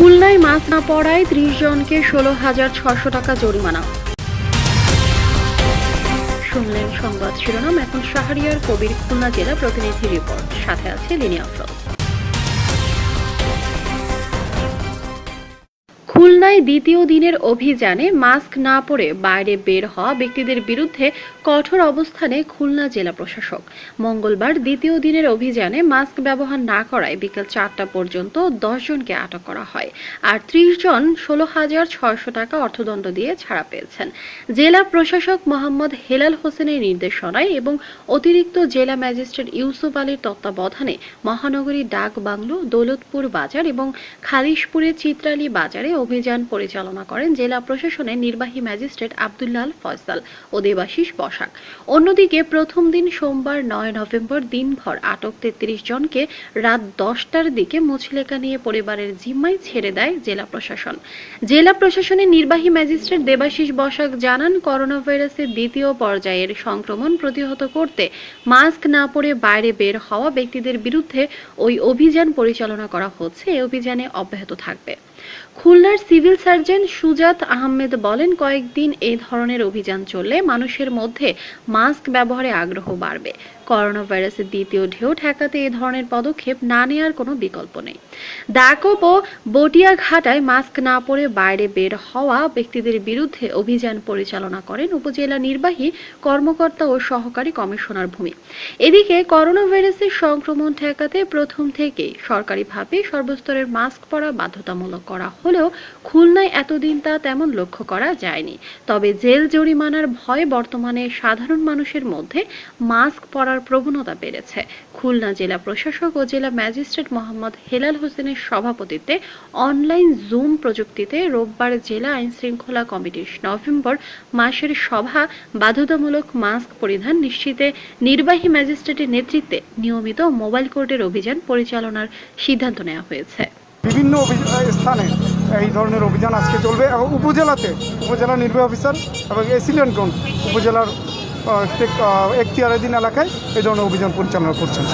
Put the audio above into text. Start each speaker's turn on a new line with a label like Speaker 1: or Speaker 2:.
Speaker 1: খুলনায় মাস্ক না পরায় ৩০ জনকে ১৬,৬০০ টাকা জরিমানা। শুনলেন সংবাদ শিরোনাম। এখন শাহরিয়ার কবির খুলনা জেলা প্রতিনিধি রিপোর্ট, সাথে আছে লিনি আফরোজ। খুলনায় দ্বিতীয় দিনের অভিযানে মাস্ক না পরে বাইরে বের হওয়া ব্যক্তিদের বিরুদ্ধে কঠোর অবস্থানে খুলনা জেলা প্রশাসক। মঙ্গলবার দ্বিতীয় দিনের অভিযানে মাস্ক ব্যবহার না করায় বিকেল ৪টা পর্যন্ত ১০ জনকে আটক করা হয়, আর ৩০ জন ১৬,৬০০ টাকা অর্থদণ্ড দিয়ে ছাড়া পেয়েছেন। জেলা প্রশাসক মোহাম্মদ হেলাল হোসেনের নির্দেশনায় এবং অতিরিক্ত জেলা ম্যাজিস্ট্রেট ইউসুফ আলীর তত্ত্বাবধানে মহানগরী ডাক বাংলো, দৌলতপুর বাজার এবং খালিশপুরের চিত্রালী বাজারে অভিযান পরিচালনা করেন জেলা প্রশাসনের নির্বাহী ম্যাজিস্ট্রেট আব্দুল্লাহ আল ফয়সাল ও দেবাশিস বসাক। অন্যদিকে প্রথম দিন সোমবার ৯ নভেম্বর দিনভর আটক ৩৩ জনকে রাত ১০টার দিকে মুচলেকা নিয়ে পরিবারের জিম্মায় ছেড়ে দেয় জেলা প্রশাসন। জেলা প্রশাসনের নির্বাহী ম্যাজিস্ট্রেট দেবাশিস বসাক জানান, করোনা ভাইরাসের দ্বিতীয় পর্যায়ের সংক্রমণ প্রতিহত করতে মাস্ক না পরে বাইরে বের হওয়া ব্যক্তিদের বিরুদ্ধে ওই অভিযান পরিচালনা করা হচ্ছে। এই অভিযানে অব্যাহত থাকবে। খুলনার সিভিল সার্জন সুজাত আহমেদ বলেন, কয়েকদিন এই ধরনের অভিযান চললে মানুষের মধ্যে মাস্ক ব্যবহারে আগ্রহ বাড়বে। করোনা ভাইরাসের দ্বিতীয় ঢেউ ঠেকাতে এই ধরনের পদক্ষেপ না নেওয়ার কোনো বিকল্প নেই। দাকোপ ও বটিয়াঘাটায় মাস্ক না পরে বাইরে বের হওয়া ব্যক্তিদের বিরুদ্ধে অভিযান পরিচালনা করেন উপজেলা নির্বাহী কর্মকর্তা ও সহকারী কমিশনার ভূমি। এদিকে করোনা ভাইরাসের সংক্রমণ ঠেকাতে প্রথম থেকেই সরকারিভাবে সর্বস্তরের মাস্ক পরা বাধ্যতামূলক করা হলেও খুলনায় এতদিন তা তেমন লক্ষ্য করা যায়নি। তবে জেল জরিমানার ভয়ে বর্তমানে সাধারণ মানুষের মধ্যে মাস্ক পরার প্রবণতা বেড়েছে। খুলনা জেলা প্রশাসক ও জেলা ম্যাজিস্ট্রেট মোহাম্মদ হেলাল হোসেনের সভাপতিত্বে অনলাইন জুম প্রযুক্তিতে রোববার জেলা আইন শৃঙ্খলা কমিটির নভেম্বর মাসের সভা বাধ্যতামূলক মাস্ক পরিধান নিশ্চিতে নির্বাহী ম্যাজিস্ট্রেটের নেতৃত্বে নিয়মিত মোবাইল কোর্টের অভিযান পরিচালনার সিদ্ধান্ত নেওয়া হয়েছে।
Speaker 2: বিভিন্ন স্থানে এই ধরনের অভিযান আজকে চলবে এবং উপজেলা নির্বাহী অফিসার এবং এসিলিয়ন উপজেলার এখতিয়ারাধীন এলাকায় এই ধরনের অভিযান পরিচালনা করছেন।